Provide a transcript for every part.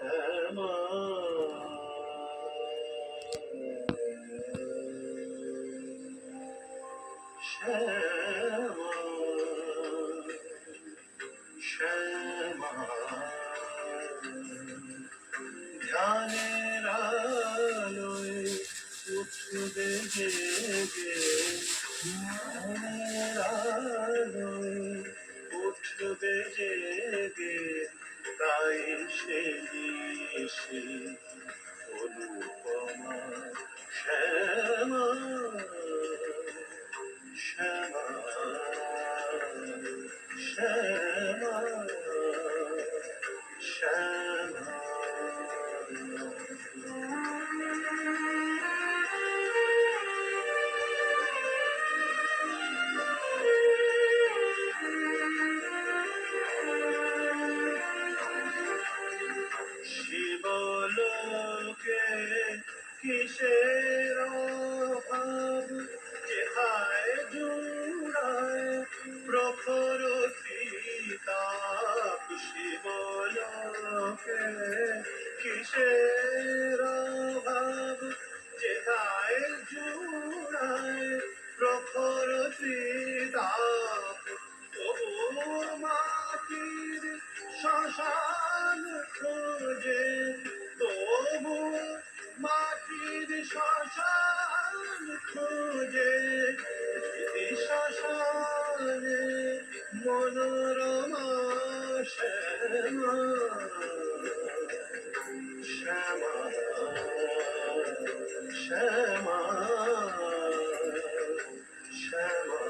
শ্যামা শ্যামা শ্যামা ধ্যানের আলোয় উঠবে জেগে ধ্যানের আলোয় উঠবে জেগে তাই সে নিশি অনুপমা শ্যামা শ্যামা শ্যামা শ্যামা শিবলোকে কিসের অভাব যেথায় জুড়ায় প্রখর তাপ শিবলোকে কিসের অভাব যেথায় জুড়ায় প্রখর তাপ তবু মাটির শ্মশান খোঁজে তবু মাটির শ্মশান খোঁজে শ্মশানে মনোরমা শ্যামা শ্যামা শ্যামা শ্যামা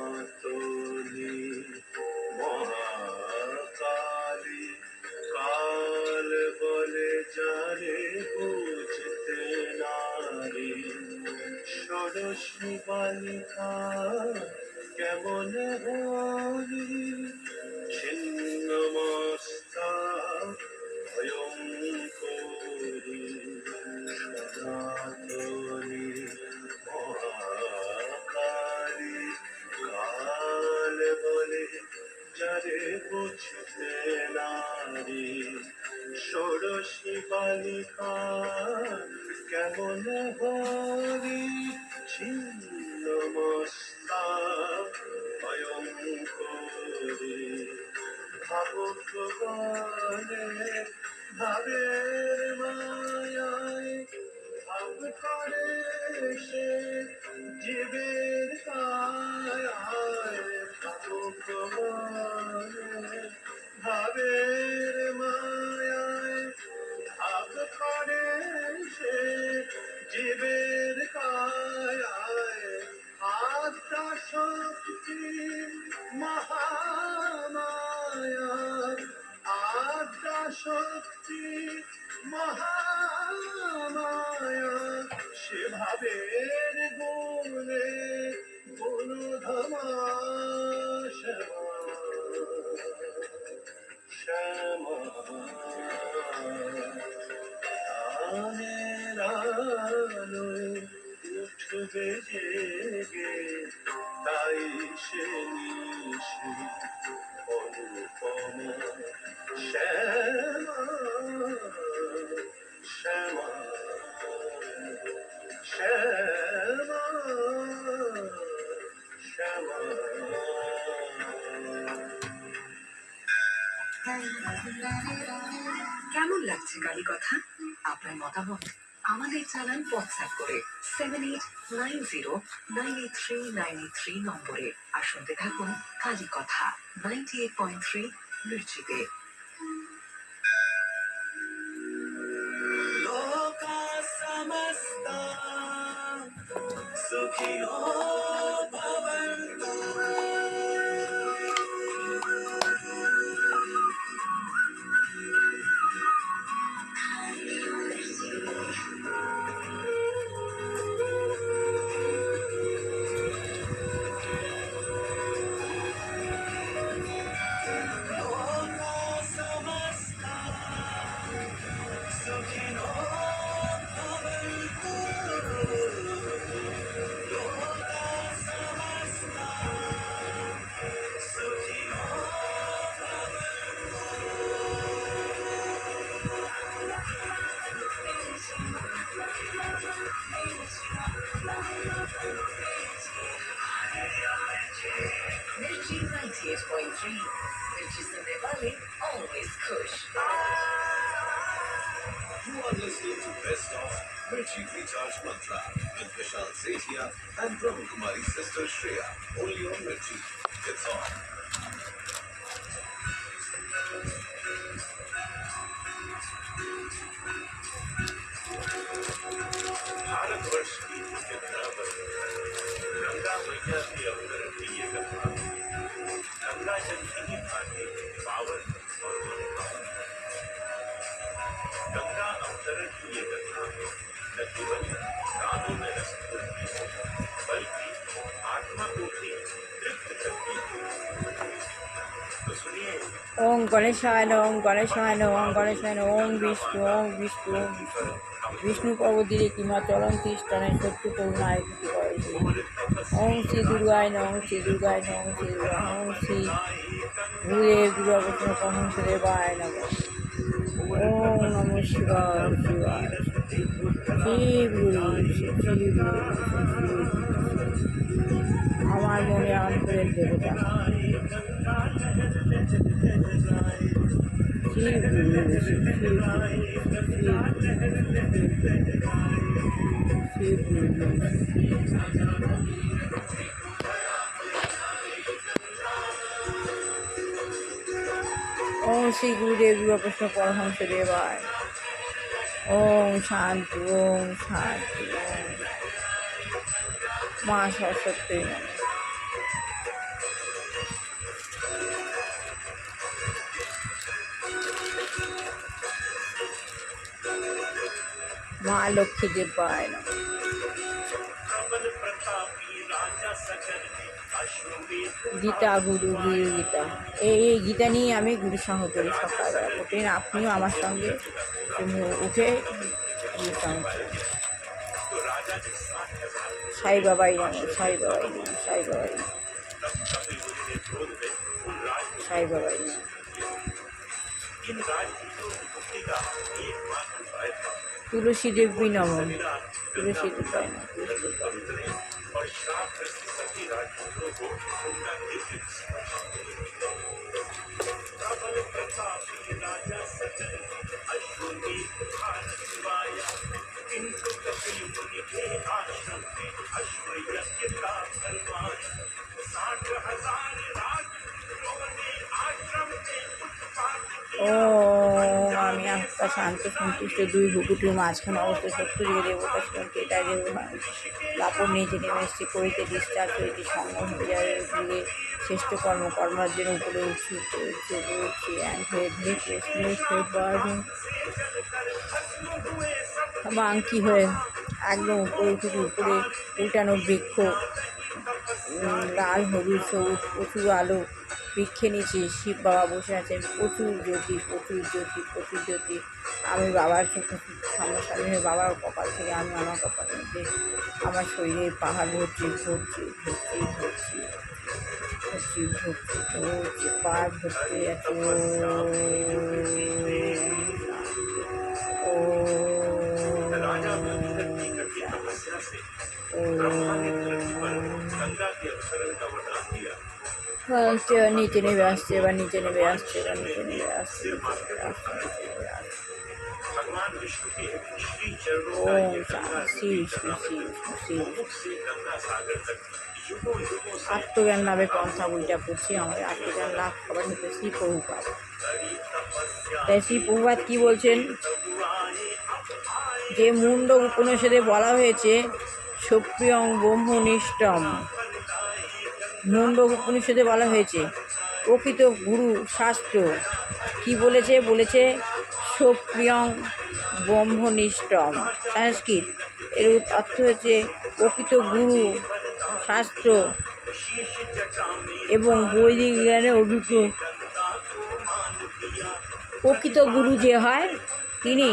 সনাতনী মহাকালী কাল বলে জানে বুঝতে নারী ষোড়শী বালিকা কেমন হরি ছিন্ন মস্তা ভয়ঙ্করী সনাতনী মহাকালী কাল বলে যারে বুঝতে নারী ষোড়শী বালিকা কেমন হরি ছিন্ন মস্তা ভয়ঙ্করী ভাবুক বলে ভাবের মায়ায় ভাব করে সে জীবের কায়ায় ভাবুক বলে ভাবের মায়ায় ভাব করে সে জীবের কায়ায় আত্মা শক্তি মহামায়া আত্মা শক্তি মহামায়া সে ভাবের গুণে গুণধমা শ্যামা শ্যামা ধ্যানের আলোয় উঠবে জেগে তাই সে নিশি অনুপমা শ্যামা শ্যামা শ্যামা শ্যামা কেমন লাগছে কালী কথা? আপনার মতামত আমাদের জানান হোয়াটসঅ্যাপ করে 7890983983 নম্বরে। আর শুনতে থাকুন কালী কথা 98.3 মির্চিতে। লোকা সমস্তা সুখিনো ভবন্তু। मिर्ची मिर्ची से दिवाली always खुश You are listening to Best of Mirchi Recharge Mantra with Vishal Sethia and Brahma Kumari's sister Shreya. Only on Mirchi. It's on. Bharatvarsh की कितना बड़ी गंगा मैया की अवतरण की ये कथा गंगा जल की ही भांति पावन और मनोभावन है। गंगा अवतरण की ये कथा न केवल कानों में रस घोलती है बल्कि आत्मा को भी तृप्त करती है। तो सुनिए ওম গণেশায় নমঃ ওম গণেশায় নমঃ ওম গণেশায় নমঃ ওম বিষ্ণু ওম বিষ্ণু ওম বিষ্ণু বিষ্ণু পর্বতীরে কিমা চলন্তি স্তনে সত্য করুণায় কৃতি করে ওম শ্রী দুর্গায় নমঃ শ্রী দুর্গায় নমঃ শ্রী দুর্গায় ওম শ্রী ভূদেব দুর্গাবর্ষণ পরমহংস দেবায় নমঃ ওম নমঃ শিবায় শিবায় শিব গুরু শিব গুরু আমার মনে অন্তরের দেবতা শিব গুরু শিব গুরু ওম শ্রী গুরুদেব দুর্গাকৃষ্ণ পরমহংস দেবায় ওম শান্তি ওম শান্তি ওম মা সরস্বতী নমঃ মা লক্ষ্মী দেবায় নমঃ গীতা গুরু গুরু গীতা এই গীতা নিয়ে আমি গুরু সঙ্গ করি সকালবেলা প্রতিদিন আপনিও আমার সঙ্গে উঠে গুরু সঙ্গ করেন সাই বাবাই নমঃ সাই বাবাই নমঃ সাই বাবাই নমঃ সাই বাবাই নমঃ তুলসী দেবী নমঃ তুলসী দেবায় নমঃ और श्राप ग्रस्त सभी राजपुत्रों को उनका दिव्य प्रबल प्रतापी राजा सजन अश्वमेध खान शिवाया किंतु कपिल मुनि के आश्रम में अश्वयज्ञ का फलवान 60,000 राजपुत्रों ने आश्रम में उत्पात ও আমি আত্মা শান্ত সন্তুষ্ট দুই ভুকুটির মাঝখানে অবস্থা শত্রু দেবতা কেটায় লাপড় নিচে নেমে এসছে করিতে ডিসচার্জ হয়েছে সংগ্রাম হয়ে যুগে শ্রেষ্ঠ কর্মার্জনের উপরে উঠছে অ্যান্ড বাঙ্কি হয়ে একদম উপরে উপরে উল্টানো বৃক্ষ লাল হলুদ সবুজ প্রচুর আলো বৃক্ষে নিচে শিব বাবা বসে আছেন প্রচুর জ্যোতি প্রচুর জ্যোতি প্রচুর জ্যোতি আমি বাবার চোখে সামনাসামনি হয়ে বাবার কপাল থেকে আমি আমার কপালের মধ্যে আমার শরীরে পাহাড় ভর্তি ভর্তি ভর্তি ভর্তি ভর্তি ভর্তি ভর্তি পাহাড় ভর্তি এত নিচে নেমে আসছে এবার নিচে নেমে আসছে এবার নিচে নেমে আসছে भगवान विष्णु के श्री चरणों का ओम ये गंगा श्री विष्णु श्री विष्णु श्री मुख से गंगा सागर तक युगों युगों से আত্মজ্ঞান লাভে পন্থা বইটা পড়ছি আমাদের আত্মজ্ঞান লাভ সবার হচ্ছে শ্রী প্রভুপাদ তাই শ্রী প্রভুপাদ কী বলছেন যে মুন্ড উপনিষদে বলা হয়েছে সপ্রিয়ং ব্রহ্মনিষ্ঠম মুন্ড উপনিষদে বলা হয়েছে প্রকৃত গুরু শাস্ত্র কি বলেছে বলেছে সপ্রিয়ং ব্রহ্মনিষ্ঠম সংস্কৃত এর অর্থ হচ্ছে প্রকৃত গুরু শাস্ত্র এবং বৈদিক জ্ঞানে অভিজ্ঞ প্রকৃত গুরু যে হয় তিনি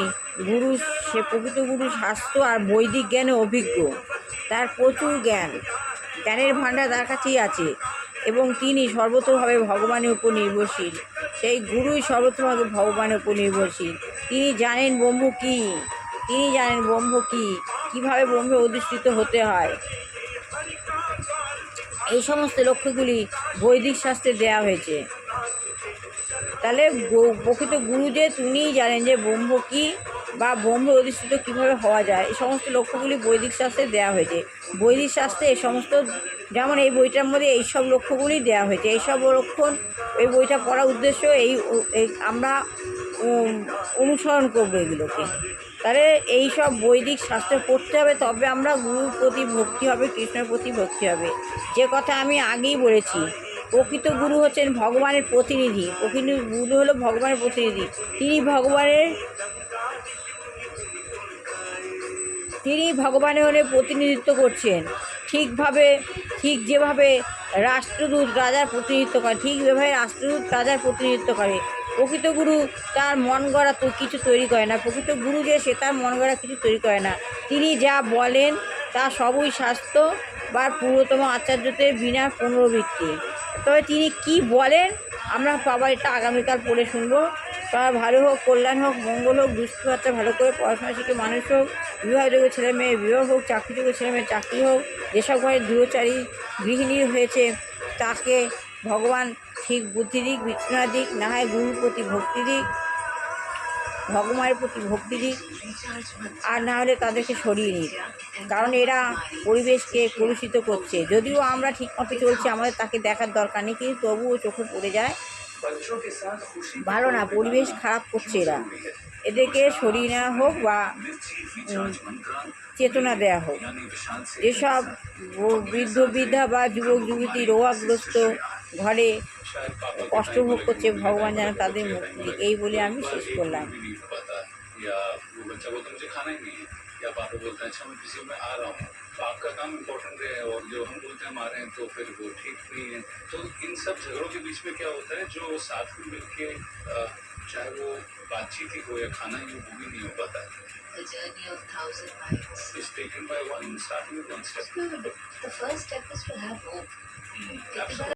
গুরু সে প্রকৃত গুরু শাস্ত্র আর বৈদিক জ্ঞানে অভিজ্ঞ তার প্রচুর জ্ঞানের ভাণ্ডার তার কাছেই আছে এবং তিনি সর্বতভাবে ভগবানের উপর নির্ভরশীল সেই গুরুই সর্বতভাবে ভগবানের উপর নির্ভরশীল তিনি জানেন ব্রহ্ম কী কীভাবে ব্রহ্মে অধিষ্ঠিত হতে হয় এই সমস্ত লক্ষ্যগুলি বৈদিক শাস্ত্রে দেওয়া হয়েছে তাহলে প্রকৃত গুরু যে তিনিই জানেন যে ব্রহ্ম কী বা ব্রহ্ম অধিষ্ঠিত কীভাবে হওয়া যায়। এই সমস্ত লক্ষ্যগুলি বৈদিক শাস্ত্রে দেওয়া হয়েছে। বৈদিক শাস্ত্রে এই সমস্ত, যেমন এই বইটার মধ্যে এইসব লক্ষ্যগুলি দেওয়া হয়েছে। এইসব লক্ষণ, এই বইটা পড়ার উদ্দেশ্য এই আমরা অনুসরণ করবো এগুলোকে। তাহলে এই সব বৈদিক শাস্ত্র পড়তে হবে, তবে আমরা গুরুর প্রতি ভক্তি হবে, কৃষ্ণের প্রতি ভক্তি হবে। যে কথা আমি আগেই বলেছি, প্রকৃত গুরু হচ্ছেন ভগবানের প্রতিনিধি। প্রকৃত গুরু হলো ভগবানের প্রতিনিধি। তিনি ভগবানের হলে প্রতিনিধিত্ব করছেন। ঠিক যেভাবে রাষ্ট্রদূত রাজার প্রতিনিধিত্ব করে, ঠিকভাবে রাষ্ট্রদূত রাজার প্রতিনিধিত্ব করে। প্রকৃত গুরু তার মন গড়া তো কিছু তৈরি করে না। প্রকৃত গুরু যে সে তার মন গড়া কিছু তৈরি করে না। তিনি যা বলেন তা সবই শাস্ত্র বা পূর্বতম আচার্যদের বিনা পুনরাবৃত্তি। তবে তিনি কি বলেন আমরা সবাই এটা আগামীকাল পড়ে শুনবো। সবার ভালো হোক, কল্যাণ হোক, মঙ্গল হোক, দুস্থ বাচ্চা ভালো করে পড়াশোনা শিখে মানুষ হোক, বিবাহযোগ্য ছেলে মেয়ে বিবাহ হোক, চাকরিযোগ্য ছেলে মেয়ে চাকরি হোক, যেসব ঘরে গৃহচারী গৃহিণী হয়েছে তাকে ভগবান ঠিক বুদ্ধি দিক, বিছনা দিক, না হয় গুরুর প্রতি ভক্তি দিক, ভগবানের প্রতি ভক্তি দিক, আর না হলে তাদেরকে সরিয়ে নিক। কারণ এরা পরিবেশকে কলুষিত করছে। যদিও আমরা ঠিক মতো চলছি, আমাদের তাকে দেখার দরকার নেই, কিন্তু তবুও চোখে পড়ে যায়। ভালো না, পরিবেশ খারাপ করছে এরা। এদেরকে সরিয়ে নেওয়া হোক বা চেতনা দেওয়া হোক। যেসব বৃদ্ধা বা যুবক যুবতী রোগাগ্রস্ত ঘরে কষ্ট ভোগ করছে, ভগবান যেন তাদের মুক্তি দিক। এই বলে আমি শেষ করলাম। या वो बच्चा बोलता है मुझे खाना ही नहीं है, या पापा बोलता है अच्छा मैं किसी में आ रहा हूँ, तो आपका काम इम्पोर्टेंट है और जो हम बोलते हैं हम आ रहे हैं तो फिर वो ठीक नहीं है। तो इन सब झगड़ों के बीच में क्या होता है, जो साथ में मिलके चाहे वो बातचीत ही हो या खाना ही हो, वो भी नहीं हो पाता है। The journey of 1,000 miles. It's taken by one, starting with one step. The first step is to have hope. Absolutely.